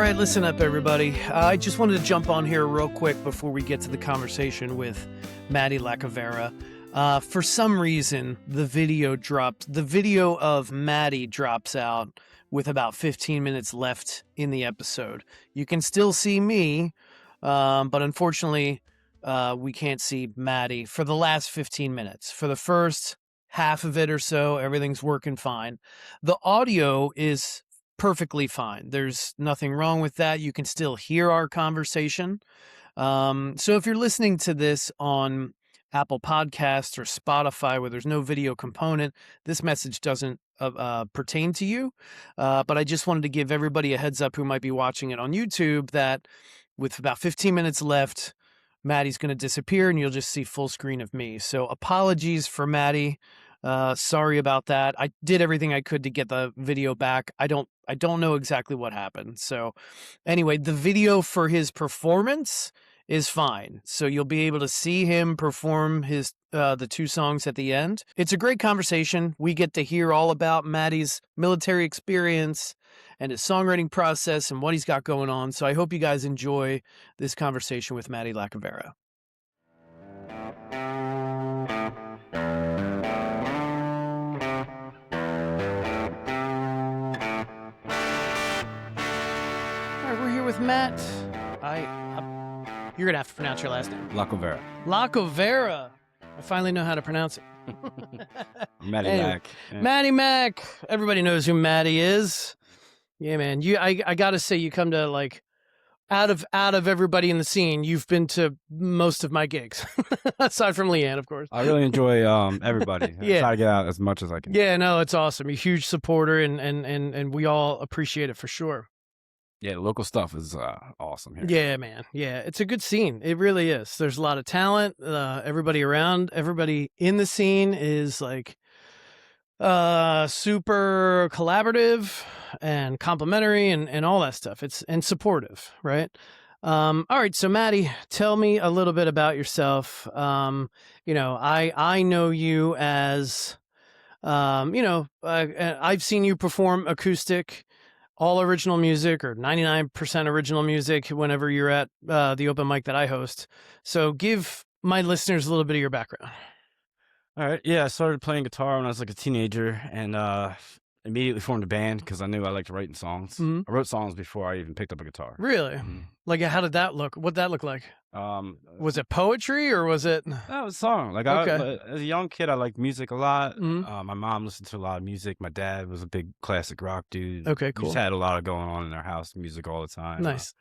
right, listen up, everybody. I just wanted to jump on here real quick before we get to the conversation with Matty Lacovara. For some reason, the video of Matty drops out with about 15 minutes left in the episode. You can still see me, but unfortunately, we can't see Matty for the last 15 minutes. For the first half of it or so, everything's working fine. The audio is perfectly fine. There's nothing wrong with that. You can still hear our conversation. So if you're listening to this on Apple Podcasts or Spotify where there's no video component, this message doesn't pertain to you. But I just wanted to give everybody a heads up who might be watching it on YouTube that with about 15 minutes left, Matty's going to disappear and you'll just see full screen of me. So apologies for Matty. Sorry about that. I did everything I could to get the video back. I don't know exactly what happened. So anyway, the video for his performance is fine. So you'll be able to see him perform his the two songs at the end. It's a great conversation. We get to hear all about Matty's military experience and his songwriting process and what he's got going on. So I hope you guys enjoy this conversation with Matty Lacovara. With Matt, you're gonna have to pronounce your last name. Lacovara. Lacovara. I finally know how to pronounce it. Matty Mac. Yeah. Matty Mac. Everybody knows who Matty is. Yeah, man. I gotta say, you come to like out of everybody in the scene, you've been to most of my gigs, aside from Leanne, of course. I really enjoy everybody. Yeah. I try to get out as much as I can. Yeah, no, it's awesome. You're a huge supporter, and we all appreciate it for sure. Yeah, the local stuff is awesome here. Yeah, man. Yeah, it's a good scene. It really is. There's a lot of talent. Everybody in the scene is like super collaborative and complimentary and all that stuff. And supportive, right? All right, so Matty, tell me a little bit about yourself. I know you as I've seen you perform acoustic, all original music or 99% original music whenever you're at the open mic that I host. So give my listeners a little bit of your background. All right. Yeah, I started playing guitar when I was like a teenager and immediately formed a band because I knew I liked writing songs. Mm-hmm. I wrote songs before I even picked up a guitar. Really? Mm-hmm. Like, how did that look? What'd that look like? Was it poetry or was it? That was a song. Like, okay. As a young kid, I liked music a lot. Mm-hmm. My mom listened to a lot of music. My dad was a big classic rock dude. Okay, cool. We just had a lot of going on in our house, music all the time. Nice.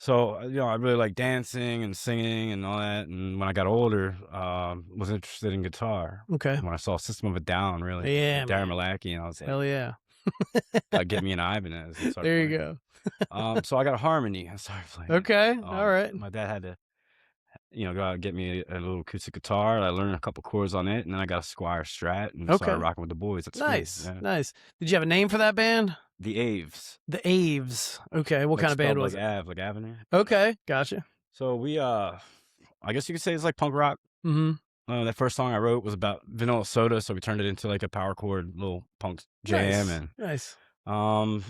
So, I really like dancing and singing and all that. And when I got older, was interested in guitar. Okay. When I saw System of a Down, really. Yeah. Darren Malaki, and I was like, hell yeah. Get me an Ibanez. There you go. So I got a harmony. I started playing. Okay. All right. My dad had to, go out and get me a little acoustic guitar. I learned a couple chords on it, and then I got a Squire Strat and started rocking with the boys. That's nice. Yeah. Nice. Did you have a name for that band? The Aves. The Aves. Okay. What kind of band was it? Like Avenue. Okay. Gotcha. So we, I guess you could say it's like punk rock. Mm-hmm. That first song I wrote was about vanilla soda, so we turned it into like a power chord little punk jam. Nice. And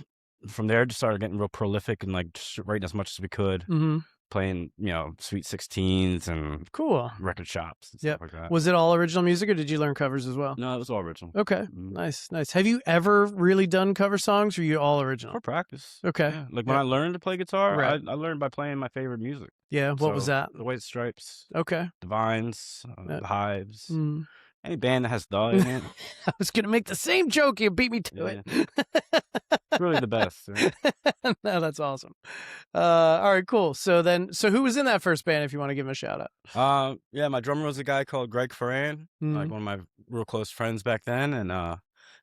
from there, just started getting real prolific and like just writing as much as we could. Mm-hmm. Playing, Sweet 16s and cool record shops and stuff like that. Was it all original music or did you learn covers as well? No, it was all original. Okay. Nice. Have you ever really done cover songs or are you all original? For practice. Okay. Yeah. Like when I learned to play guitar, right. I learned by playing my favorite music. Yeah. What was that? The White Stripes. Okay. Divines, the Hives. Mm. Any band that has "the" in it. I was going to make the same joke. You beat me to it. It's really the best. Right? No, that's awesome. All right, cool. So who was in that first band if you want to give him a shout out? My drummer was a guy called Greg Ferran, like one of my real close friends back then. And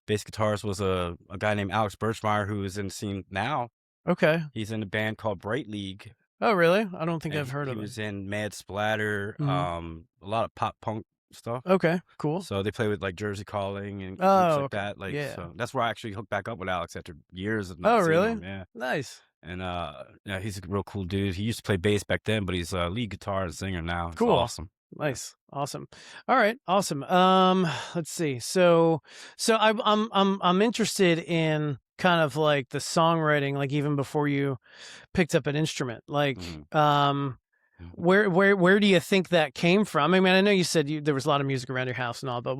bass guitarist was a guy named Alex Birchmeyer who is in the scene now. Okay. He's in a band called Bright League. Oh, really? I don't think I've heard of it. He was in Mad Splatter, a lot of pop punk stuff. Okay, cool. So they play with like Jersey Calling and groups like that. Like, so that's where I actually hooked back up with Alex after years of not seeing him. Yeah. Nice. And he's a real cool dude. He used to play bass back then, but he's a lead guitar and singer now. It's cool. Awesome. Nice. Awesome. All right. Awesome. Let's see. So I'm interested in kind of like the songwriting, like even before you picked up an instrument, like, where do you think that came from? I mean, I know you said there was a lot of music around your house and all, but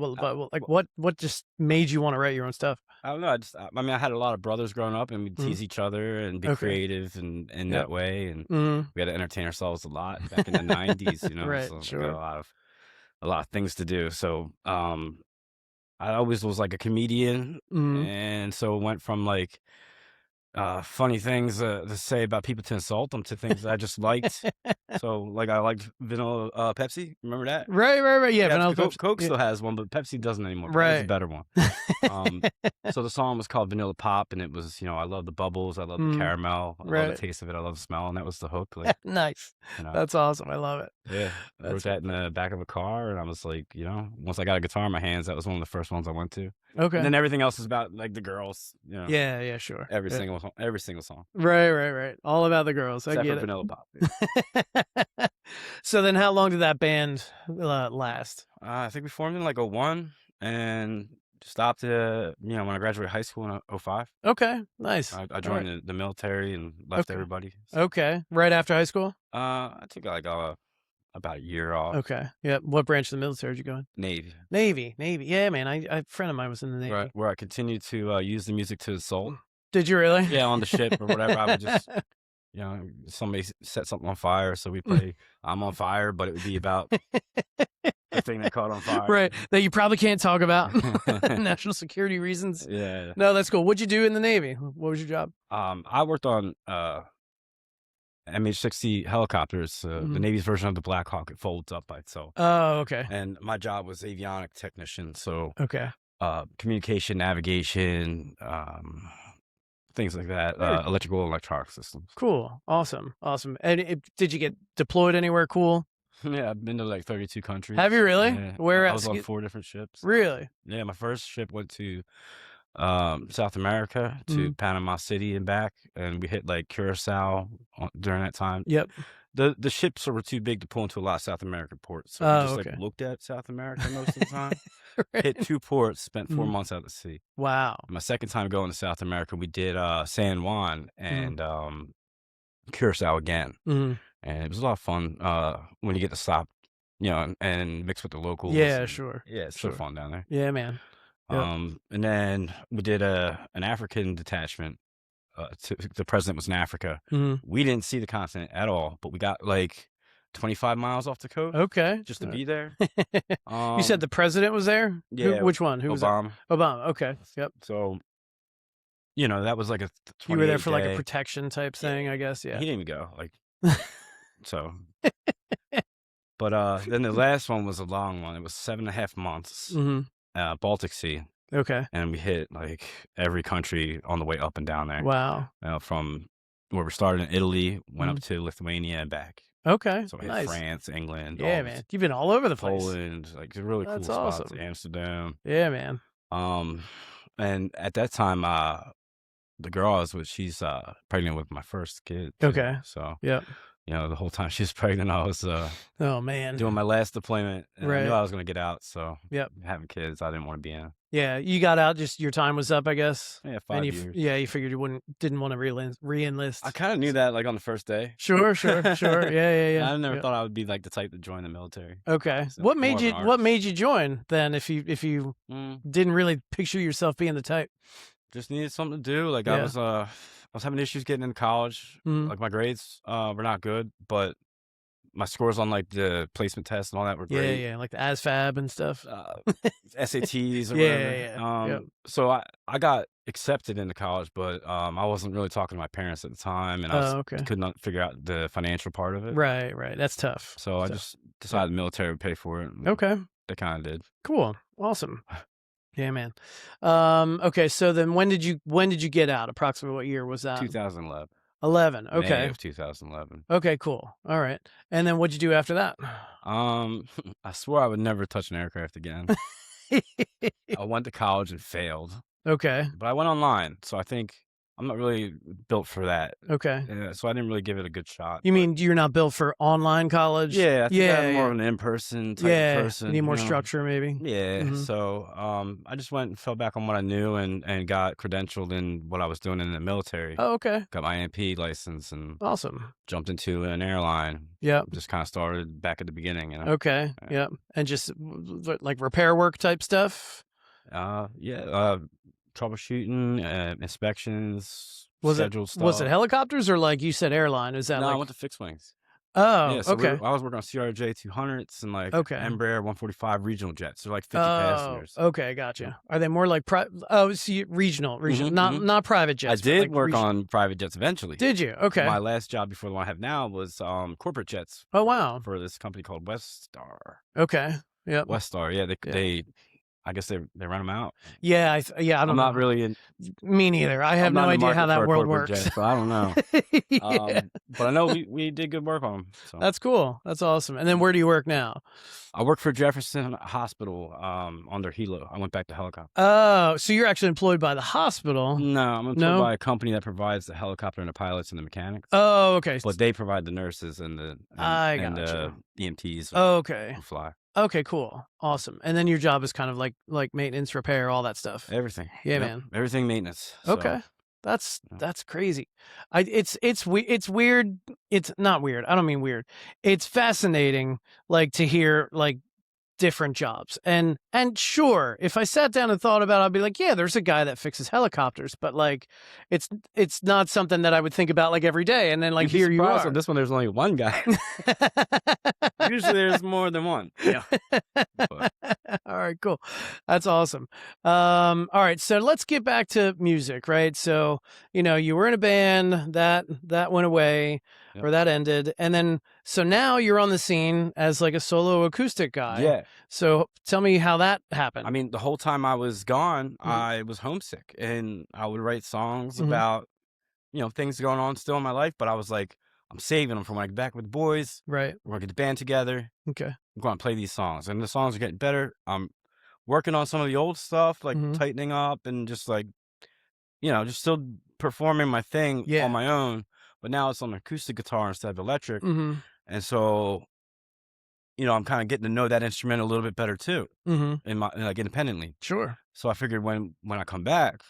like what just made you want to write your own stuff? I don't know. I mean, I had a lot of brothers growing up, and we'd tease each other and be creative and in that way. And we had to entertain ourselves a lot back in the '90s, you know. Right, so sure. we got a lot of things to do. So I always was like a comedian, and so it went from like funny things to say about people to insult them to things that I just liked. So like I liked vanilla Pepsi. Remember that? Right. Yeah, vanilla Pepsi. Coke still has one, but Pepsi doesn't anymore. Right. It's a better one. So the song was called Vanilla Pop, and it was, I love the bubbles, I love the caramel, I love the taste of it, I love the smell, and that was the hook. Like, nice. That's awesome. I love it. Yeah, I wrote that in the back of a car, and I was like, once I got a guitar in my hands, that was one of the first ones I went to. Okay. And then everything else is about like the girls. Yeah, sure. Every single song. Right. All about the girls. Except I get for it. Vanilla Pop. So then, how long did that band last? I think we formed in like 01 and stopped when I graduated high school in 05. Okay, nice. I joined the military and left everybody. So. Okay, right after high school. I took like about a year off. Okay, yeah. What branch of the military did you go in? Navy. Yeah, man. A friend of mine was in the Navy. Right, where I continued to use the music to assault. Did you really? Yeah, on the ship or whatever. I would just, somebody set something on fire, so we play "I'm on Fire," but it would be about the thing that caught on fire. Right, that you probably can't talk about, national security reasons. Yeah. No, that's cool. What'd you do in the Navy? What was your job? I worked on MH-60 helicopters, the Navy's version of the Black Hawk. It folds up by itself. Oh, okay. And my job was avionic technician, so okay, communication, navigation, things like that, electrical and electronic systems. Cool, awesome. And did you get deployed anywhere cool? Yeah, I've been to like 32 countries. Have you really? Yeah. Where I else? was on 4 different ships. Really? Yeah, my first ship went to South America, to Panama City and back, and we hit like Curacao during that time. Yep. The ships were too big to pull into a lot of South American ports, so we just like looked at South America most of the time. Right. Hit 2 ports, spent 4 months out at sea. Wow. My second time going to South America, we did San Juan and Curacao again, and it was a lot of fun when you get to stop, and mix with the locals. Yeah, sure. Yeah, it's so fun down there. Yeah, man. Yep. And then we did an African detachment. The president was in Africa. We didn't see the continent at all, but we got like 25 miles off the coast. Okay, just to be there. You said the president was there? Yeah. Which one? Who was Obama? Obama. Okay. Yep. So, that was like a 28 You were there for day. like a protection type thing, I guess. Yeah. He didn't even go. Like, so. But then the last one was a long one. It was 7.5 months. Baltic Sea. Okay. And we hit like every country on the way up and down there. Wow. From where we started in Italy, went up to Lithuania and back. Okay. So we hit France, England. Yeah, man. You've been all over the place. Poland, like really cool awesome. spots. Amsterdam. Yeah, man. And at that time, the girl I was with, she's pregnant with my first kid. Okay. So yep. The whole time she was pregnant, I was oh man, doing my last deployment, and right. I knew I was going to get out. So yep, having kids, I didn't want to be in. Yeah, you got out. Just your time was up, I guess. Yeah, 5 years. Yeah, you figured you didn't want to re-enlist. I kind of knew that, like on the first day. Sure. Yeah. I never thought I would be like the type to join the military. Okay, so what made you join then? If you didn't really picture yourself being the type, just needed something to do. Like I was having issues getting into college. Like my grades were not good, but my scores on like the placement tests and all that were great. Yeah, like the ASVAB and stuff. SATs or whatever. Yeah. So I got accepted into college, but I wasn't really talking to my parents at the time, and I could not figure out the financial part of it. Right. That's tough. So I just decided the military would pay for it. Okay. They kind of did. Cool. Awesome. Yeah, man. Okay, so then when did you get out? Approximately what year was that? 2011. 11. Okay. May of 2011. Okay, cool. All right. And then what'd you do after that? I swore I would never touch an aircraft again. I went to college and failed. Okay. But I went online, so I think I'm not really built for that. Okay. So I didn't really give it a good shot. You But mean you're not built for online college? yeah, I think Yeah, I'm more yeah. of an in-person type of Yeah, you person, need more structure maybe? Yeah, Mhm. so I just went and fell back on what I knew and got credentialed in what I was doing in the military. Oh, okay. Got my AMP license and Awesome. jumped into an airline. Yep. Just kind of started back at the beginning, Okay, Yeah. yep. And just like repair work type stuff? Yeah, troubleshooting, inspections, Was it scheduled was it stuff. helicopters or like you said airline? Is that No, I like went to fixed wings. Oh, Yeah, so okay. I was working on CRJ 200s and like Okay. Embraer 145 regional jets. They're like 50 Oh, passengers. okay, gotcha. Are they more like see, regional, Mhm. not private I jets, but did like work regional. on private jets eventually. Did you? Okay. My last job before the one I have now was corporate jets Oh, wow. for this company called Westar. Okay. Yep. Westar, yeah, Yeah. they I guess they run them out. Yeah, I I'm don't not know. really in. Me neither. I have I'm not no in the idea how market for that a world corporate works. jet, so I don't know. Yeah. But I know we did good work on them. So That's cool. That's awesome. And then where do you work now? I work for Jefferson Hospital on their helo. I went back to helicopter. Oh, so you're actually employed by the hospital? No, I'm employed No? by a company that provides the helicopter and the pilots and the mechanics. Oh, okay. But they provide the nurses and the I and gotcha. EMTs Okay. who fly. Okay, cool. Awesome. And then your job is kind of like maintenance, repair, all that stuff. Everything. Yeah, Yep. man. Everything maintenance. Okay. So, That's crazy. It's weird. It's not weird. I don't mean weird. It's fascinating like to hear like different jobs. And sure, if I sat down and thought about it, I'd be like, yeah, there's a guy that fixes helicopters, but like it's not something that I would think about like every day. And then like you'd be here you surprised are. on this one there's only one guy. Usually there's more than one. Yeah. But All right, cool. That's awesome. All right, so let's get back to music, right? So, you were in a band that went away Yep. or that ended. And then so now you're on the scene as like a solo acoustic guy. yeah. So tell me how that happened. I mean, the whole time I was gone, Mhm. I was homesick and I would write songs Mhm. about, things going on still in my life, but I was like, I'm saving them for when I get back with the boys. Right. We're gonna get the band together. Okay. I'm going to play these songs, and the songs are getting better. I'm working on some of the old stuff, like Mhm. tightening up and just like, just still performing my thing Yeah. on my own. But now it's on acoustic guitar instead of electric, Mhm. and so I'm kind of getting to know that instrument a little bit better too, Mhm. in my like independently. Sure. So I figured when I come back,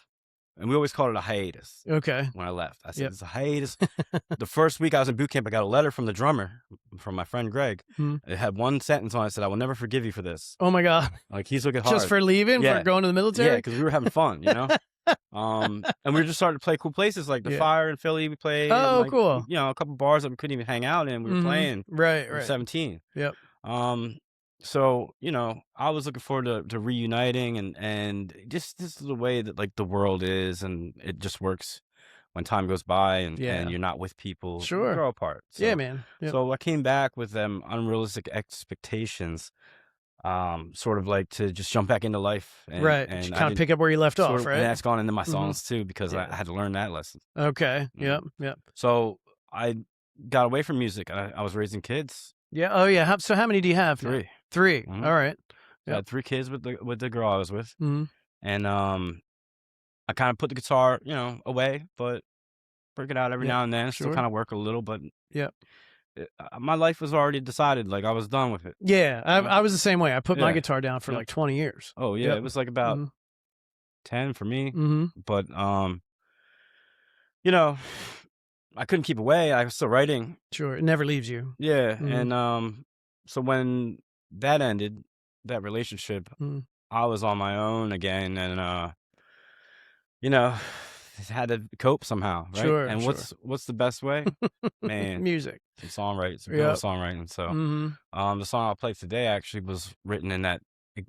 and we always called it a hiatus. Okay. When I left, I said Yep. it's a hiatus. The first week I was in boot camp, I got a letter from the drummer, from my friend Greg. Mhm. It had one sentence on it that said, "I will never forgive you for this." Oh my God. Like he's looking hard. Just for leaving, Yeah. for going to the Yeah, military? because we were having fun, and we were just starting to play cool places like the Yeah. Fire in Philly. We played, and Oh, like, cool. a couple bars that we couldn't even hang out in. We were Mhm. playing. Right, We were right. 17. Yep. So I was looking forward to reuniting, and just this is the way that like the world is, and it just works when time goes by, and Yeah. you're not with people. You Sure. grow apart. Yeah, So, man. Yep. so I came back with them unrealistic expectations. Sort of like to just jump back into life, Right. and You I kind of didn't pick up where you left sort off, of, right? and that's gone into my Mhm. songs too, because Yeah. I had to learn that lesson. Okay. Mm. Yep. Yep. So I got away from music. I was raising kids. Yeah. Oh, yeah. So how many do you have now? 3. 3. Mhm. All right. I had 3 kids with the girl I was with, Mhm. and I kind of put the guitar, away, but break it out every Yep. now and then. Still Sure. kind of work a little, but Yep. my life was already decided. Like I was done with it. Yeah. I was the same way. I put my Yeah. guitar down for Yeah. like 20 years. Oh yeah, Yep. it was like about Mhm. 10 for me, Mhm. but I couldn't keep away. I was still writing. Sure. It never leaves you. Yeah, Mhm. and so when that ended, that relationship, Mhm. I was on my own again, and you know, had to cope somehow, right? Sure. And Sure. what's the best way? Man, Music. some songwriting, some Yep. songwriting. So, Mhm. the song I'll play today actually was written in that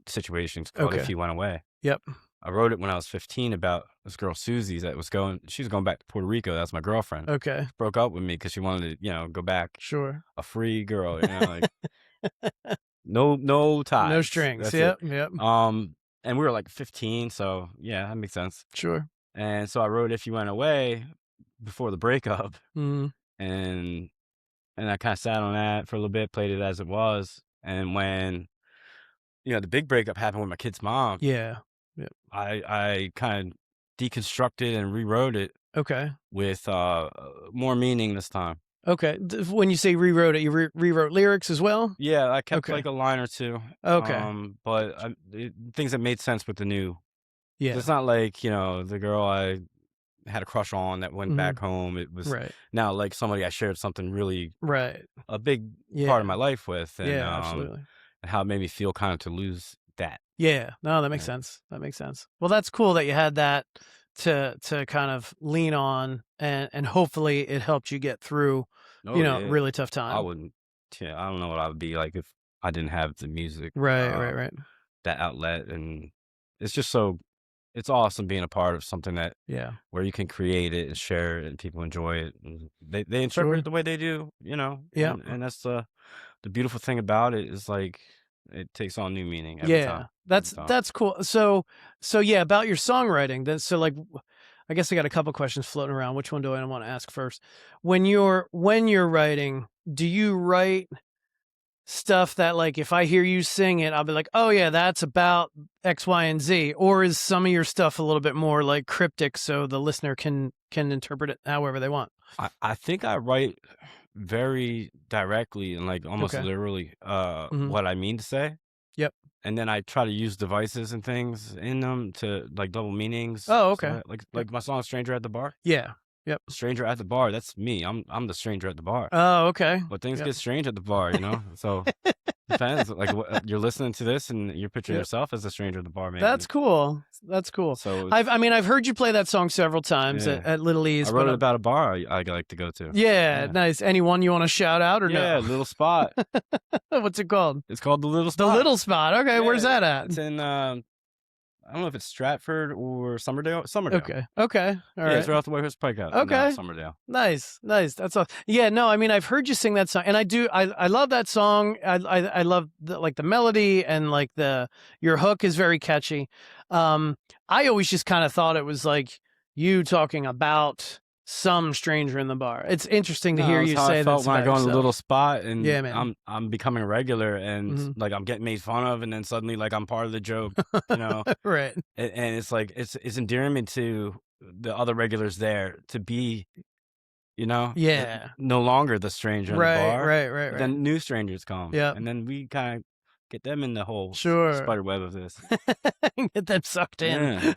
situation. It's called Okay. "If You Went Away." Yep. I wrote it when I was 15 about this girl Susie that was she was going back to Puerto Rico. That's my girlfriend. Okay. Broke up with me because she wanted to, go back, Sure. a free girl, like no ties, No strings. That's it. Yep. Yep. And we were like 15, so yeah, that makes sense. Sure. And so I wrote "If You Went Away" before the breakup, Mhm. and I kind of sat on that for a little bit, played it as it was, and when the big breakup happened with my kid's mom, Yeah. Yep. I kind of deconstructed and rewrote it Okay. with more meaning this time. Okay. When you say rewrote it, you rewrote lyrics as well? Yeah, I kept Okay. like a line or two, Okay. but things that made sense with the new. 'Cause Yeah. it's not like, the girl I had a crush on that went Mhm. back home. It was Right. now like somebody I shared something really Right. a big part of Yeah. my life with, and Yeah, absolutely. how it made me feel kind of to lose that. Yeah. No, that makes Yeah. sense. That makes sense. Well, that's cool that you had that to kind of lean on, and hopefully it helped you get through, Oh a yeah, really tough I time. wouldn't. Yeah, I don't know what I would be like if I didn't have the music, Right, right, right. that outlet, and it's just so it's awesome being a part of something that Yeah. where you can create it and share it and people enjoy it. And they interpret Sure. it the way they do, Yeah. and that's the beautiful thing about it is like it takes on new meaning every time. Yeah. Every time. That's cool. So yeah, about your songwriting. So like I guess I got a couple questions floating around. Which one do I want to ask first? When you're writing, do you write stuff that, like, if I hear you sing it, I'll be like, "Oh yeah, that's about X, Y, and Z," or is some of your stuff a little bit more like cryptic so the listener can interpret it however they want? I think I write very directly and like almost Okay. literally Mhm. what I mean to say. Yep. And then I try to use devices and things in them to like double meanings. Oh, So okay. that, like Yep. like my song "Stranger at the Bar." Yeah. Yep. Stranger at the bar. That's me. I'm the stranger at the bar. Oh, okay. But things Yep. get strange at the bar, So depends. Like you're listening to this and you're picturing Yep. yourself as a stranger at the bar, That's maybe. cool. That's cool. So I've heard you play that song several times yeah, at Little I E's, wrote but it about a bar I like to go to. yeah, Yeah, nice. Anyone you want to shout out or yeah, no? little spot. What's it called? It's called the Little The Spot. Little Spot. Okay, where's Yeah, that at? it's in I don't know if it's Stratford or Somerdale. Somerdale. Okay. Okay. All Yeah, it's right. right off the Whitehurst Pike out in Okay. Somerdale. Nice. Nice. That's all. Yeah, no, I mean, I've heard you sing that song, and I love that song. I love the melody, and like your hook is very catchy. Um I always just kind of thought it was like you talking about some stranger in the bar. It's interesting to hear No, that's you how I say that felt it's when I about go in a little yourself. spot Yeah, and man. I'm becoming a regular and Mhm. like I'm getting made fun of and then suddenly like I'm part of the joke, you know. Right. And it's like it's endearing me to the other regulars there to be, Yeah. no longer the stranger in the Right, bar. right, right, But right. then new strangers come Yep. and then we kind of get them in the whole Sure. spider web of this. Get them sucked in. Yeah.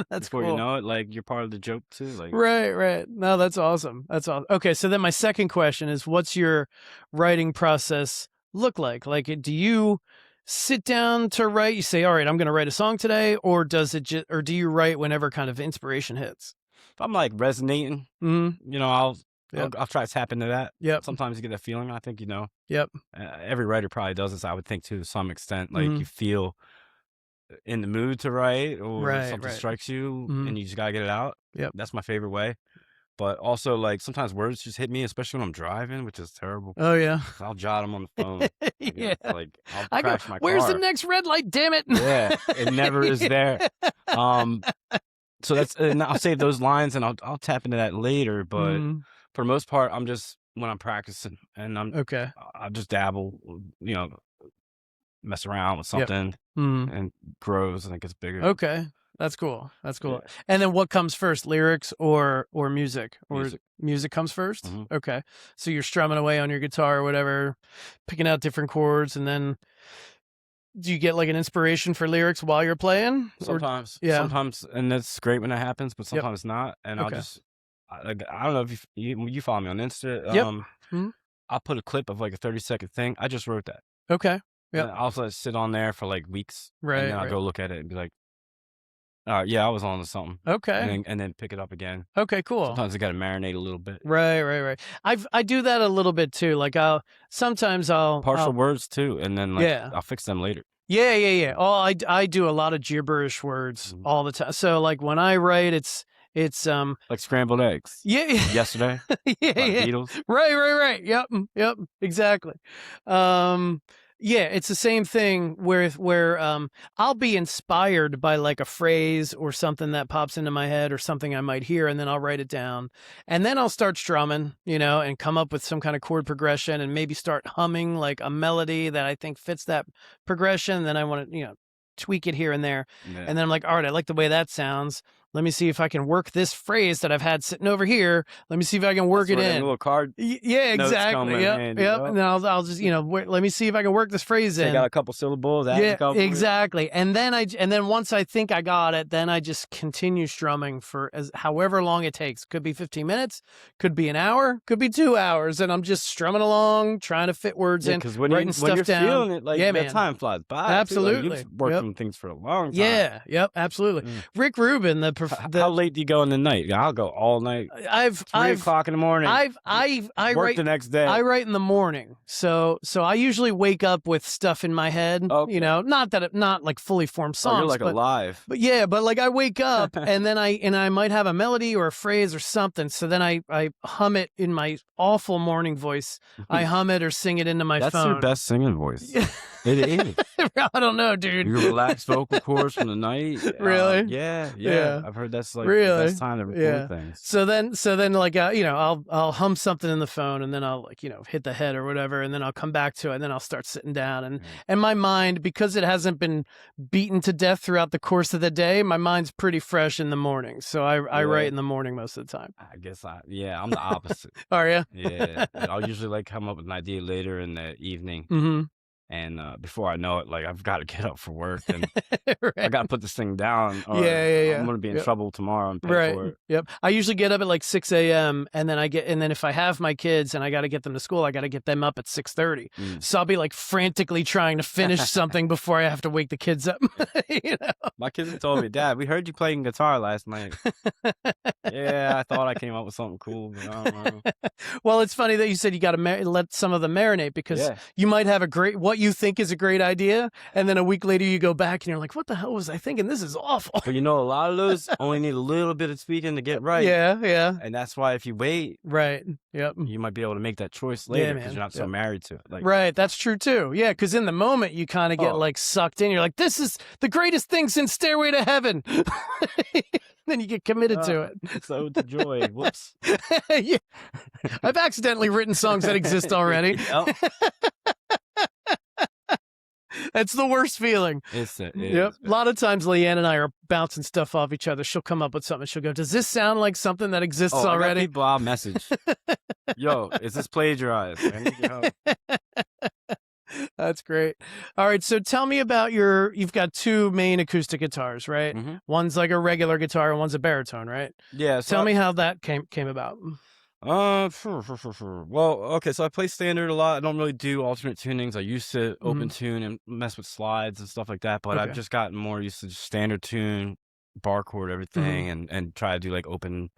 That's Before you cool. know it, like you're part of the joke too. Like Right, right. No, that's awesome. That's awesome. Okay, so then my second question is, what's your writing process look like? Like, do you sit down to write? You say, "All right, I'm going to write a song today," or or do you write whenever kind of inspiration hits? if I'm like resonating, Hmm. I'll Yep. I'll try to tap into that. Yep. Sometimes you get that feeling. I think Yep. every writer probably does this. I would think to some extent, like Hmm. you feel in the mood to write, or Right. something Right. strikes you, Hmm. and you just gotta get it out. Yep. That's my favorite way. But also, like sometimes words just hit me, especially when I'm driving, which is terrible. Oh yeah. I'll jot them on the phone. Yeah. I'll I go, crash my "Where's the car. next red light? Damn it!" Yeah, it never is there. Um, so and I'll save those lines and I'll tap into that later. But Mm, for the most part, I'm just when I'm practicing and okay. I'll just dabble, mess around with Yep. something Mm, and grows and it gets bigger. okay. That's cool. That's cool. Yeah, And then what comes first, lyrics or music? Or music. music comes first? Hmm. Okay. So you're strumming away on your guitar or whatever, picking out different chords, and then do you get like an inspiration for lyrics while you're playing? Or yeah. Sometimes, and that's great when that happens, but Yep. sometimes not. And I'll Okay. just, I don't know if you follow me on Insta. Yep. Mhm. I'll put a clip of like a 30-second thing. I just wrote that. Okay. And Yep. I'll let it sit on there for like weeks, and Right, then I'll right. go look at it and be like, all right, yeah, I was on to something, Okay. and then pick it up again. Okay, cool. Sometimes I got to marinate a little bit. Right, right, right. I do that a little bit too. Like sometimes Partial I'll words too, and then like yeah. I'll fix them later. Yeah, yeah, yeah. Oh, I do a lot of gibberish words Mhm. all the time. So like when I write, it's Like scrambled eggs. yeah, Yesterday yeah, by the yeah. Beatles. Right, right, right. Yep, yep, exactly. Um, yeah, it's the same thing where I'll be inspired by like a phrase or something that pops into my head or something I might hear, and then I'll write it down, and then I'll start strumming, and come up with some kind of chord progression, and maybe start humming like a melody that I think fits that progression. Then I want to tweak it here and there, Yeah. and then I'm like, all right, I like the way that sounds. let me see if I can work this phrase that I've had sitting over here. Let me see if I can work That's it where them in. little card Yeah, notes come exactly. in Yep, handy, yep. yup. And then I'll just, let me see if I can work this phrase Take in. out a couple syllables, add a Yeah, couple. exactly. And then once I think I got it, then I just continue strumming for however long it takes. Could be 15 minutes, could be an hour, could be 2 hours, and I'm just strumming along, trying to fit words in, Because writing stuff you're down. feeling it, like Yeah, that man. time flies by. Absolutely. Too. Like, you've worked on things for a long time. Yeah, yep, absolutely. Rick Rubin, how late do you go in the night? I'll go all night. 3 o'clock in the morning. I work write the next day. I write in the morning, so I usually wake up with stuff in my head. Okay. Not like fully formed songs. You're like alive. But yeah, but like I wake up and then I might have a melody or a phrase or something. So then I hum it in my awful morning voice. I hum it or sing it into my phone. That's your best singing voice. It is. I don't know, dude. Your relaxed vocal cords from the night. Really? Yeah. I've heard that's like really? the best time to record things. So then like I'll hum something in the phone and then I'll like hit the head or whatever and then I'll come back to it and then I'll start sitting down and my mind, because it hasn't been beaten to death throughout the course of the day, my mind's pretty fresh in the morning. So I write in the morning most of the time. I guess I'm the opposite. Are you? Yeah. I'll usually like come up with an idea later in the evening. Mm-hmm. And before I know it, like I've got to get up for work and right. I got to put this thing down. Or yeah. I'm going to be in trouble tomorrow and pay for it. Yep. I usually get up at like 6 a.m. and then if I have my kids and I got to get them to school, I got to get them up at 6:30. So I'll be like frantically trying to finish something before I have to wake the kids up. My kids have told me, Dad, we heard you playing guitar last night. Yeah, I thought I came up with something cool, but I don't know. Well, it's funny that you said you got to let some of them marinate because you might have what you think is a great idea, and then a week later you go back and you're like, what the hell was I thinking? This is awful. But a lot of those only need a little bit of tweaking to get right. Yeah. And that's why if you wait, you might be able to make that choice later because you're not so married to it. Like, right, that's true too. Yeah, because in the moment you kind of get like sucked in. You're like, this is the greatest thing since Stairway to Heaven. Then you get committed to it. So the joy. Whoops. Yeah. I've accidentally written songs that exist already. That's the worst feeling. Yep. A lot of times Leanne and I are bouncing stuff off each other. She'll come up with something. She'll go, does this sound like something that exists already? I got people I'll message. Yo, is this plagiarized? I need your help. That's great. All right. So tell me about you've got 2 main acoustic guitars, right? Mm-hmm. One's like a regular guitar and one's a baritone, right? Yeah. So tell me how that came about. Well, okay, so I play standard a lot. I don't really do alternate tunings. I used to open tune and mess with slides and stuff like that, but I've just gotten more used to just standard tune, bar chord, everything, and try to do like open,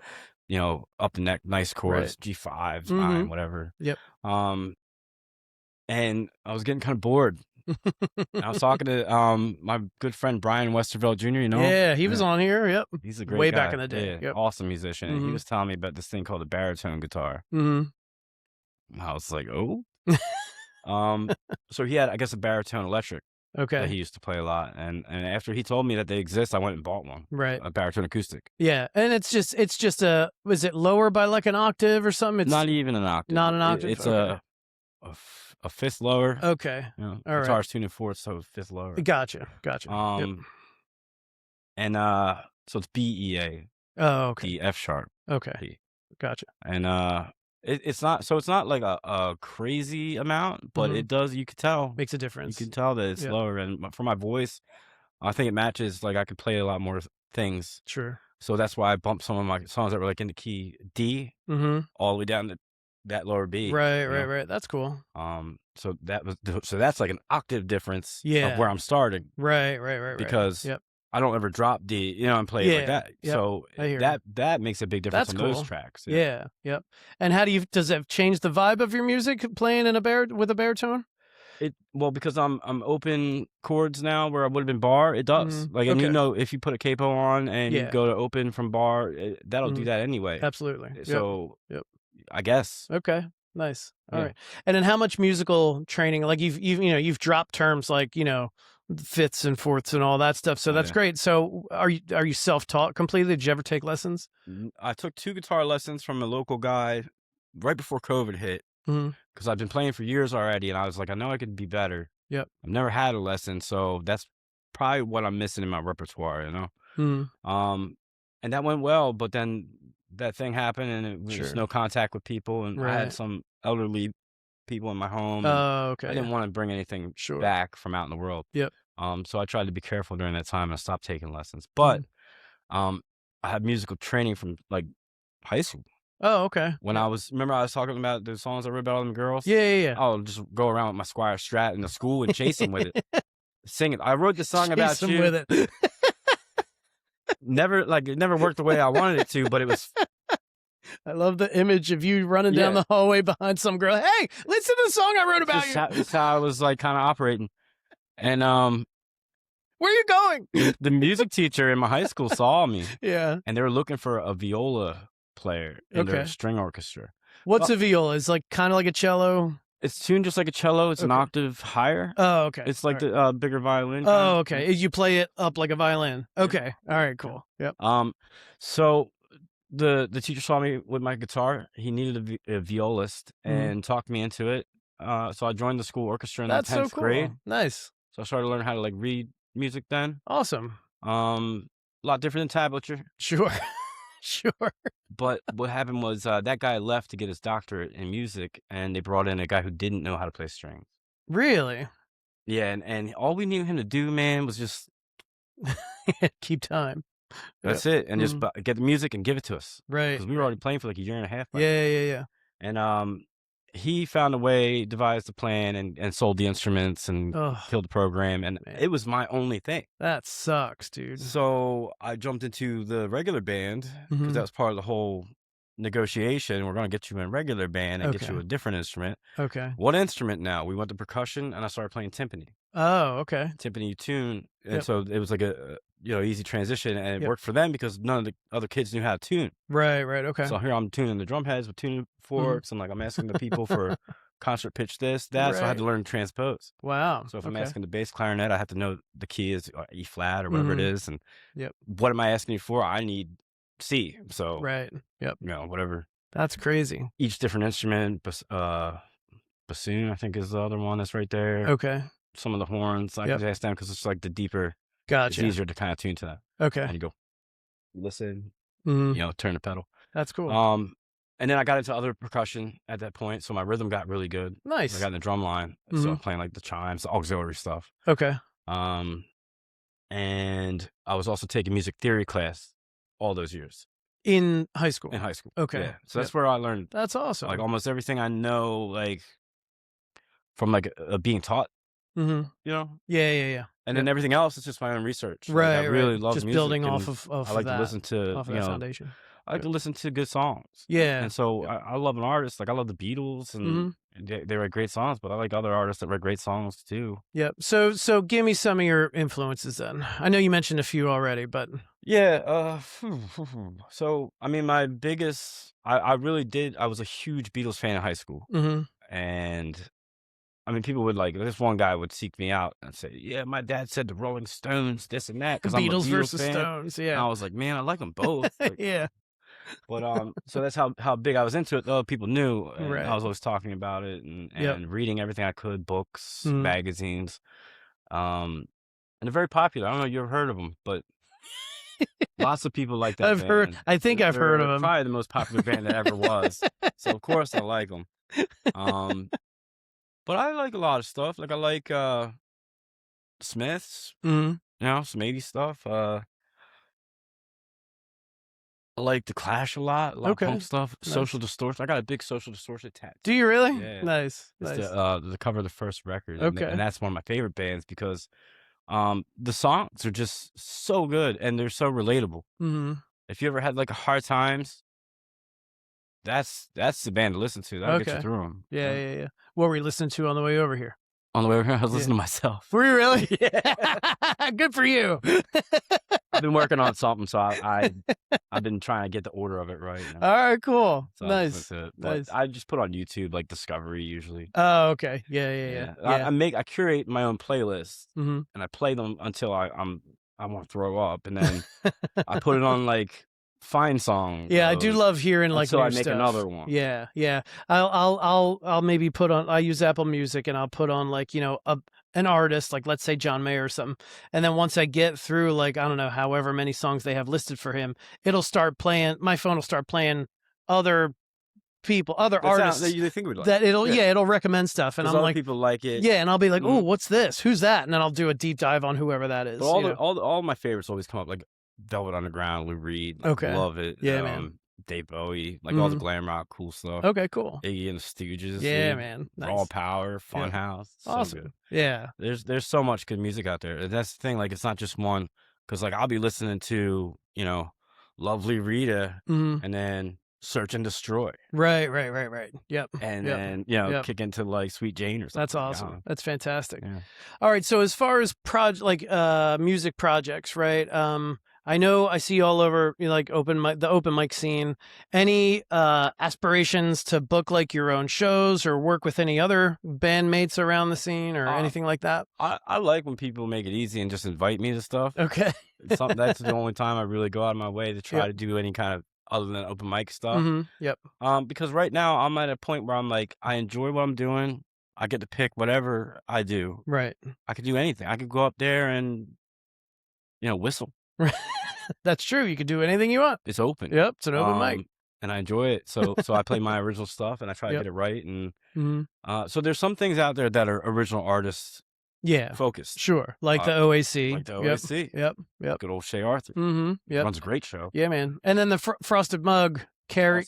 up the neck, nice chords, G5s, 9, whatever. Yep. And I was getting kind of bored. I was talking to my good friend Brian Westervelt Jr. Yeah, he was on here. Yep, he's a great way guy. back in the day. Yeah, awesome musician. And he was telling me about this thing called a baritone guitar. I was like, oh. So he had, I guess, a baritone electric. Okay. That he used to play a lot, and after he told me that they exist, I went and bought one. Right. A baritone acoustic. Yeah, and it's just was it lower by like an octave or something? It's not even an octave. Not an octave. It's a fifth lower. Okay. All right. Guitar's tuned in fourth, so fifth lower. Gotcha. And so it's B E A. Oh, okay. D F sharp. Okay. P. Gotcha. And it's not like a crazy amount, but it does. You could tell makes a difference. You can tell that it's lower, and for my voice, I think it matches. Like I could play a lot more things. Sure. So that's why I bumped some of my songs that were like in the key D, all the way down to that lower B. Right. That's cool. So that's like an octave difference of where I'm starting. Right. Because I don't ever drop D, and play it like that. Yep. So that makes a big difference on those tracks. Yeah. Yep. And does it change the vibe of your music playing with a baritone? Because I'm open chords now where I would have been bar, it does. Like, and if you put a capo on and you go to open from bar, that'll do that anyway. Absolutely. So I guess. Okay. Nice. All right. And then how much musical training? Like you've dropped terms like fifths and fourths and all that stuff. So that's great. So are you self-taught completely? Did you ever take lessons? I took 2 guitar lessons from a local guy right before COVID hit. Because I've been playing for years already, and I was like, I know I could be better. Yep. I've never had a lesson, so that's probably what I'm missing in my repertoire, and that went well, but then that thing happened, and it was Sure. no contact with people, and I had Right. some elderly people in my home, and Oh, I okay. didn't want to bring anything Sure. back from out in the world. Yep. So I tried to be careful during that time and stopped taking lessons. But Mhm. um, I had musical training from like high school. Oh, okay. When Yep. remember I was talking about the songs I wrote about all them girls? Yeah, yeah, yeah. I'll just go around with my Squire Strat in the school and chase them with it, sing it. I wrote the song Chase about them you. with it. Never like it never worked the way I wanted it to, but it was I love the image of you running down yeah. the hallway behind some girl. Hey, listen to the song I wrote about you. That's how I was like kind of operating. And Where are you going? the music teacher in my high school saw me, Yeah. and they were looking for a viola player in their Okay. string orchestra. What's Well, a viola? It's like kind of like a cello. it's tuned just like a cello. It's an Okay. octave higher. Oh, okay. It's like All right. the bigger violin. Oh, okay. You play it up like a violin. Okay. All right. Cool. Yep. So the teacher saw me with my guitar. He needed a violist and talked me into it. So I joined the school orchestra in the That's so 10th cool. grade. Nice. So I started learning how to like read music then. Awesome. A lot different than tablature. Sure. Sure. But what happened was that guy left to get his doctorate in music, and they brought in a guy who didn't know how to play strings. Really? Yeah, and all we needed him to do, man, was just Keep time. that's it, and just get the music and give it to us. Right. Because we were already playing for like a year and a half. Yeah, yeah, yeah. And he found a way, devised a plan, and sold the instruments and Oh, killed the program, and man. it was my only thing. That sucks, dude. So I jumped into the regular band because that was part of the whole negotiation. We're going to get you in a regular band and get you Okay. a different instrument. Okay. What instrument now? We went to percussion, and I started playing timpani. Oh, okay. Timpani tune, and Yep. so it was like a easy transition, and it Yep. worked for them because none of the other kids knew how to tune. Right, right. Okay. So here I'm tuning the drum heads with tuning forks, and like I'm asking the people for concert pitch this, that. So I had to Right. learn to transpose. Wow. So if I'm Okay. asking the bass clarinet, I have to know the key is E flat or whatever it is, and Yep. what am I asking you for? I need C. So Right. Yep. whatever. That's crazy. Each different instrument, bassoon I think is the other one that's right there. Okay. Some of the horns I could ask them because it's like the deeper. It's Gotcha. easier to kind of tune to that. Okay. And you go listen, Mhm. turn the pedal. That's cool. And then I got into other percussion at that point, so my rhythm got really good. I Nice. got in the drum line, so I'm playing like the chimes, the auxiliary stuff. Okay. And I was also taking music theory class all those years In high school. in high school. Okay. Yeah. So that's where I learned That's awesome. like almost everything I know, like from like being taught, Yeah, yeah, yeah. and then everything else is just my own research. Like, Right. I really right. love Just music, building and off of I like that, to listen to off of that foundation. I like to listen to good songs. Yeah. And so I love an artist. Like I love the Beatles, and they write great songs, but I like other artists that write great songs too. Yep. So give me some of your influences then. I know you mentioned a few already, but Yeah. So I mean, my biggest, I really did. I was a huge Beatles fan in high school, and I mean, people would like this one guy would seek me out and say, "Yeah, my dad said the Rolling Stones, this and that," because I'm a Beatles Beatles versus fan. Stones. And Yeah. I was like, man, I like them both. Like, Yeah. but so that's how big I was into it. Though people knew, and Right. I was always talking about it and reading everything I could, books, magazines, and they're very popular. I don't know if you ever heard of them, but lots of people like that. I've band. heard. I think I've heard of They're them. Probably the most popular band that ever was. So of course I like them. But I like a lot of stuff. Like I like Smiths, some 80s stuff. I like The Clash a lot of punk stuff. Nice. Social Distortion. I got a big Social Distortion tattoo. Do you really? Yeah. Nice. It's Nice. the cover of the first record. Okay. And that's one of my favorite bands because the songs are just so good and they're so relatable. If you ever had like a hard times, that's the band to listen to. That'll get you through them. Yeah. What were you listening to on the way over here? On the way over here, I was listening to myself. Were you really? Yeah. Good for you. I've been working on something, so I've been trying to get the order of it right. All right, cool. So Nice. Nice. I just put on YouTube like Discovery usually. Oh, okay. Yeah. I curate my own playlists and I play them until I want to throw up, and then I put it on like find songs. Yeah, I do love hearing like until new I make stuff. another one. Yeah, yeah. I'll maybe put on. I use Apple Music, and I'll put on like an artist, like let's say John Mayer or something. And then once I get through like I don't know however many songs they have listed for him, it'll start playing. My phone will start playing other people, other artists that you think would like. that it'll recommend stuff, and I'm other like, people like it. yeah, and I'll be like, oh, what's this? Who's that? And then I'll do a deep dive on whoever that is. But all my favorites always come up, like Velvet Underground, Lou Reed. Okay. Love it. Yeah, man. Dave Bowie, like all the glam rock, cool stuff. Okay, cool. Iggy and the Stooges. Yeah, man. Raw Nice. Power, Funhouse. Awesome. So good. Yeah. There's so much good music out there. That's the thing. Like, it's not just one. Because, like, I'll be listening to, Lovely Rita and then Search and Destroy. Right. Yep. And then, kick into, like, Sweet Jane or something. That's awesome. That's fantastic. Yeah. All right. So as far as music projects, right? I know I see all over like the open mic scene. Any aspirations to book like your own shows or work with any other bandmates around the scene or anything like that? I like when people make it easy and just invite me to stuff. Okay. That's the only time I really go out of my way to try to do any kind of other than open mic stuff. Yep. Because right now I'm at a point where I'm like, I enjoy what I'm doing. I get to pick whatever I do. Right. I could do anything. I could go up there and whistle. That's true. You can do anything you want. It's open. Yep, it's an open mic, and I enjoy it. So I play my original stuff and I try to get it right. And so there's some things out there that are original artists. Yeah, focused. Sure, like the OAC. Like the OAC. Yep. Good old Shay Arthur. Yep. Runs a great show. Yeah, man. And then the Frosted Mug. Carrie,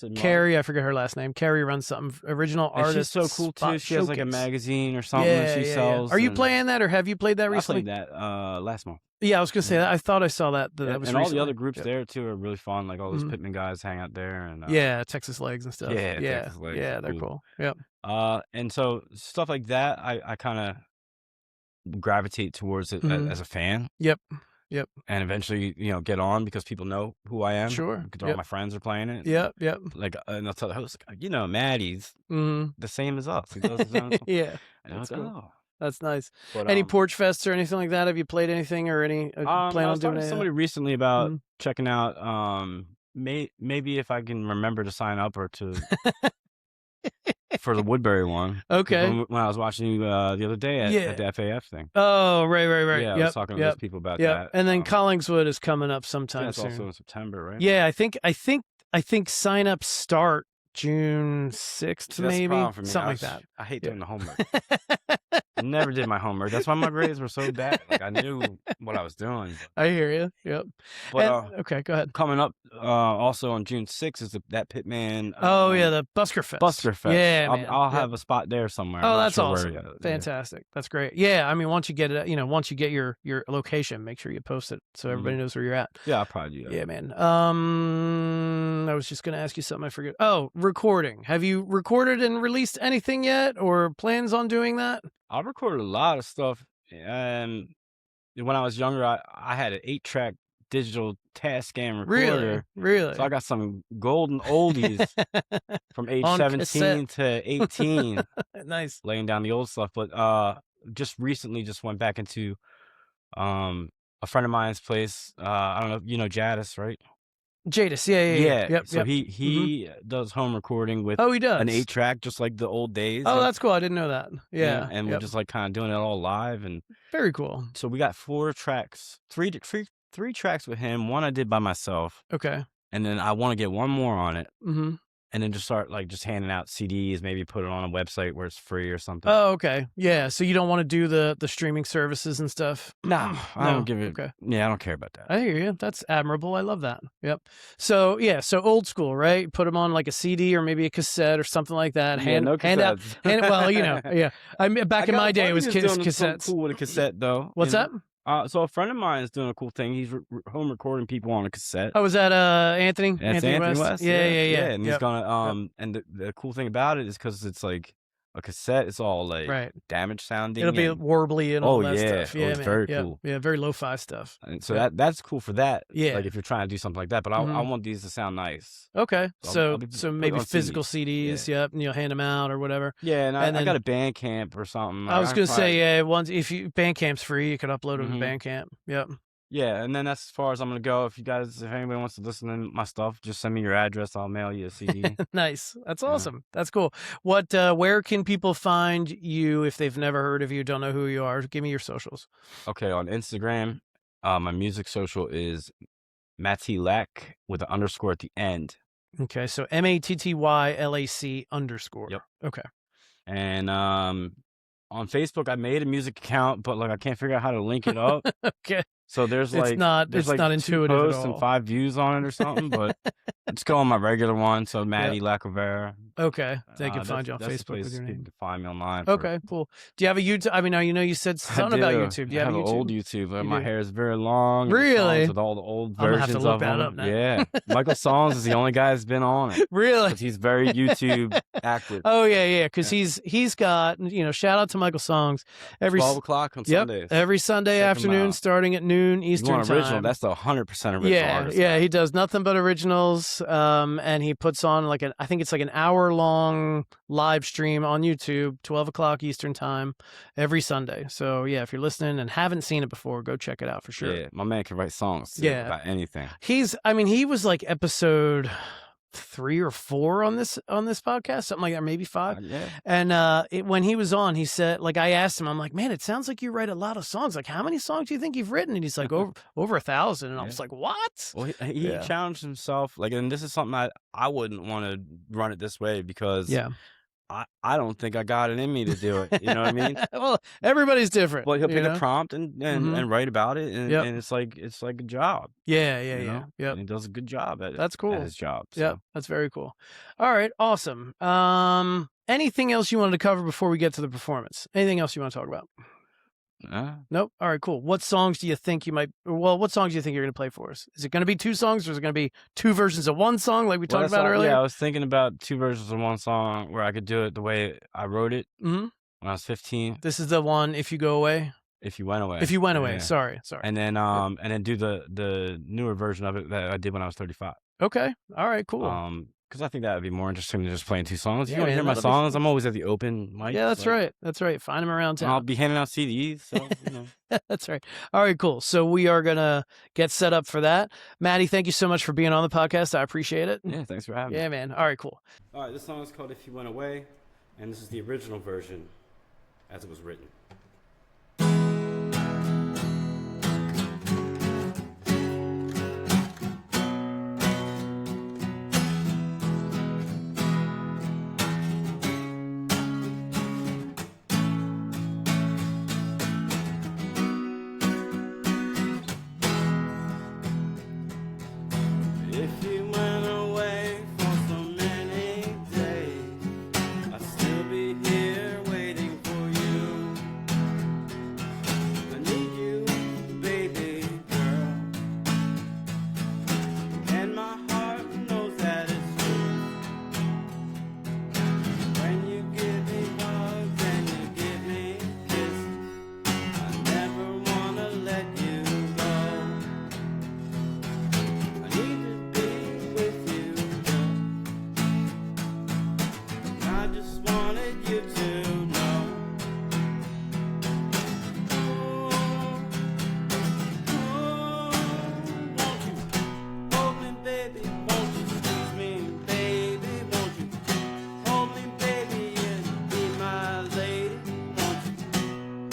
I forget her last name. Carrie runs something. Original artist. She's so cool too. She has like a magazine or something that she sells. Are you playing that, or have you played that recently? I played that last month. Yeah, I was gonna say that. I thought I saw that. That was and recently. All the other groups there too are really fun. Like all those Pittman guys hang out there, and Texas Legs and stuff. Yeah, Texas Legs. Yeah, they're cool. Yep. And so stuff like that, I kind of gravitate towards it as a fan. Yep. And eventually, get on because people know who I am. Sure. Because all my friends are playing it. Yep. Like, and they'll tell the host, Maddie's the same as us. He does his own Yeah. And That's I was cool. like, oh. That's nice. But, any porch fests or anything like that? Have you played anything or any plan on doing it? Somebody recently about checking out. Maybe if I can remember to sign up or to for the Woodbury one. Okay. When I was watching you the other day at the FAF thing. Oh, right. Yeah, I was talking to those people about that. And then Collingswood is coming up sometime that's soon. also in September, right? Yeah, I think sign ups start June 6th, maybe something like that. I hate doing the homework. I never did my homework. That's why my grades were so bad. Like I knew what I was doing. I hear you. Yep. But okay, go ahead. Coming up also on June 6th is that Pittman. The Busker Fest. Busker Fest. Yeah, I'll have a spot there somewhere. Oh, that's awesome. Fantastic. That's great. Yeah, I mean, once you get it, once you get your location, make sure you post it so everybody knows where you're at. Yeah, I'll probably do that. Yeah, man. I was just gonna ask you something. I forget. Oh, recording. Have you recorded and released anything yet, or plans on doing that? I recorded a lot of stuff. And when I was younger, I had an 8-track digital Tascam recorder. Really? So I got some golden oldies from age 17 to 18. Nice. Laying down the old stuff. But just recently went back into a friend of mine's place. I don't know if you know Jadis, right? Jadis, yeah. Yep, so he does home recording with he does. an 8-track, just like the old days. Oh, that's cool. I didn't know that. Yeah. And we're just like kind of doing it all live. And very cool. So we got 4 tracks, three tracks with him. One I did by myself. Okay. And then I want to get one more on it. And then just start like just handing out CDs, maybe put it on a website where it's free or something. Oh, okay. Yeah. So you don't want to do the streaming services and stuff? No, I don't give it. Okay. Yeah, I don't care about that. I hear you. That's admirable. I love that. Yep. So so old school, right? Put them on like a CD or maybe a cassette or something like that. No cassettes. Well, yeah. I mean, back in my day, it was cassettes. Cool with a cassette though. What's that? So a friend of mine is doing a cool thing. He's home recording people on a cassette. Oh, was that Anthony? That's Anthony West. Yeah. And he's gonna and the cool thing about it is because it's like a cassette. It's all like damage sounding. It'll be warbly and all that stuff. Yeah, it's very cool. Yeah, very lo-fi stuff. And so that's cool for that. Yeah, like if you're trying to do something like that. But I want these to sound nice. Okay, so maybe physical CDs. Yeah. Yep, and you'll hand them out or whatever. Yeah, and I got a Bandcamp or something. I was gonna say once if you Bandcamp's free, you could upload them to Bandcamp. Yep. Yeah, and then that's as far as I'm gonna go. If anybody wants to listen to my stuff, just send me your address. I'll mail you a CD. Nice. That's Yeah. awesome. That's cool. Where can people find you if they've never heard of you, don't know who you are? Give me your socials. Okay, on Instagram, my music social is Matty Lac with an underscore at the end. Okay, so MATTYLAC_. Yep. Okay. And on Facebook, I made a music account, but like I can't figure out how to link it up. Okay. So there's It's not 2 intuitive at posts and all. 5 views on it or something. But let's go on my regular one. So Matty Lacovara. Okay, they can find you on that's the Facebook place with your people name. can find me online. Okay, cool. Do you have a YouTube? I mean, now you said something about YouTube. Do you I have have a an YouTube? old YouTube. You My do? hair is very long. and the Really? songs with all the old I'm gonna versions have to look of that them. up now. Yeah, Michael Songs is the only guy that's been on it. Really? Because he's very YouTube active. Oh yeah, because he's got, shout out to Michael Songs. Every 12 o'clock on Sundays. every Sunday Check him afternoon, out. starting at noon You Eastern want original? time. That's the 100% original artist. Yeah, he does nothing but originals. And he puts on I think it's like an hour-long live stream on YouTube, 12 o'clock Eastern time, every Sunday. So yeah, if you're listening and haven't seen it before, go check it out for sure. Yeah, my man can write songs too, Yeah. about anything. He was like episode 3 or 4 on this podcast, something like that, maybe 5. Yeah. And when he was on, he said, like, I asked him, I'm like, man, it sounds like you write a lot of songs. Like, how many songs do you think you've written? And he's like, over 1,000. And I was like, what? Well, he challenged himself. Like, and this is something I wouldn't want to run it this way because I don't think I got it in me to do it. You know what I mean? Well, everybody's different. Well, he'll pick a prompt and write about it, and it's like a job. Yeah. And he does a good job at it. That's cool. At his job. So. Yeah, that's very cool. All right, awesome. Anything else you wanted to cover before we get to the performance? Anything else you want to talk about? Nope. All right, cool. What songs do you think what songs do you think you're going to play for us? Is it going to be 2 songs, or is it going to be 2 versions of one song like we talked about earlier? Yeah, I was thinking about 2 versions of one song where I could do it the way I wrote it when I was 15. This is the one, If You Go Away? If You Went Away. If You Went Away. Yeah. Sorry. And then do the newer version of it that I did when I was 35. Okay. All right, cool. Because I think that would be more interesting than just playing 2 songs. Yeah, You want to hear my that'll be songs? fun. I'm always at the open mic. Yeah, that's right. That's right. Find them around town. I'll be handing out CDs. So, That's right. All right, cool. So we are going to get set up for that. Matty, thank you so much for being on the podcast. I appreciate it. Yeah, thanks for having me. Yeah, man. All right, cool. All right, this song is called If You Went Away, and this is the original version as it was written. If you went away for so many days, I'd still be here waiting for you. I need you, baby girl, and my heart knows that it's true. When you give me hugs and you give me kisses, I never wanna let you go. I need to be with you, I just wanted you to know. Won't you hold me, baby? Won't you squeeze me, baby? Won't you hold me, baby, and be my lady? Won't you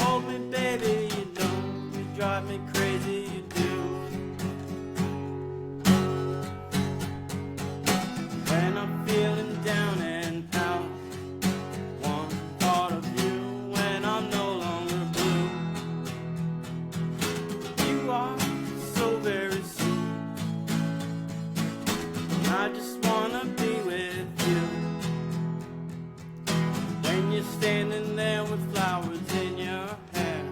hold me, baby? You know you drive me crazy, you do. When I'm feeling down and out, one thought of you when I'm no longer blue. You are so very sweet, I just wanna be with you. When you're standing there with flowers in your hair,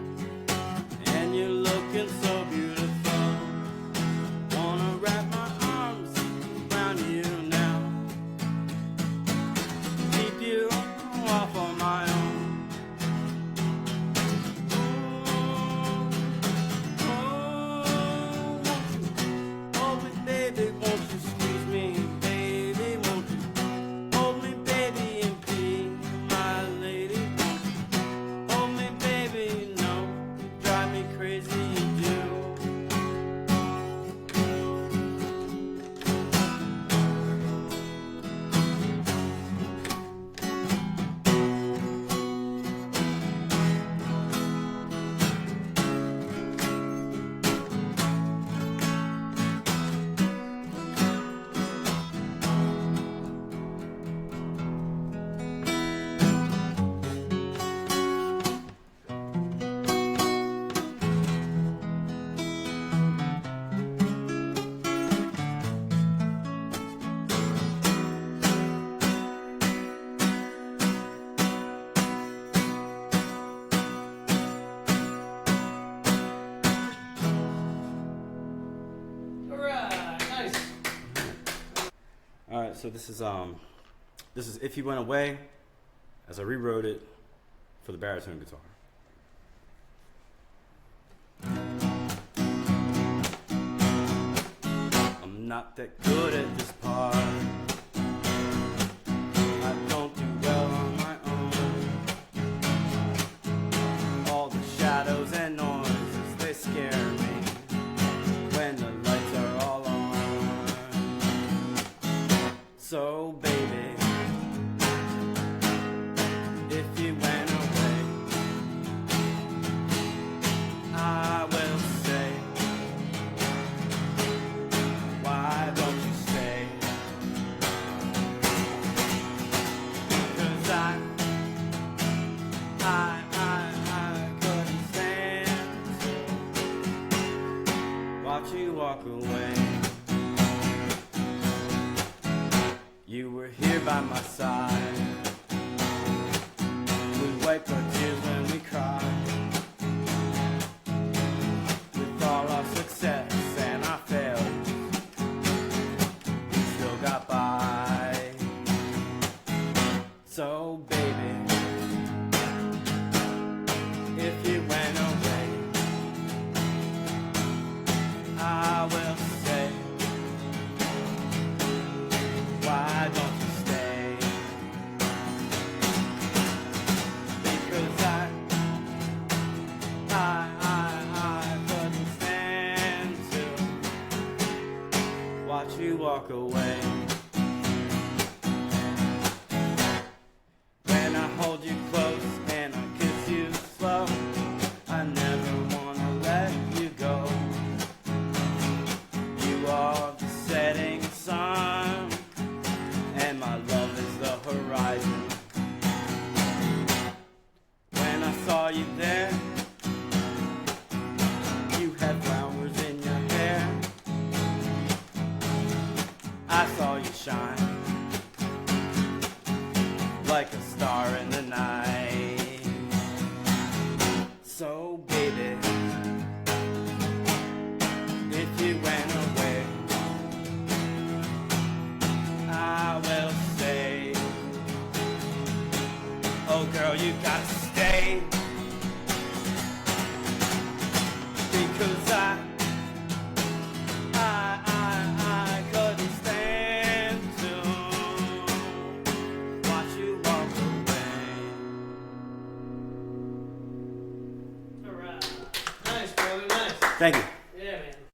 and you're looking so beautiful. so this is If You Went Away, as I rewrote it for the baritone guitar. I'm not that good at this part. I don't do well on my own. All the shadows and noises, they scare me when the lights are all on. So baby, if you went away, I will say, why don't you stay? 'Cause I couldn't stand to watch you walk away. You were here by my side. We wiped our tears when we cried. With all our success and our failures, we still got by. So baby, if you went away, I will say, why don't you stay? Because I couldn't stand to watch you walk away. When I hold you close and I kiss you slow, I never wanna let you go. You are the setting sun, and my love is the horizon. When I saw you there, you had flowers in your hair. I saw you shine like a star in the night. So baby, if you went away, I will say, oh girl, you gotta stay. Because I couldn't stand to watch you walk away. All right. Nice, brother, nice. Thank you.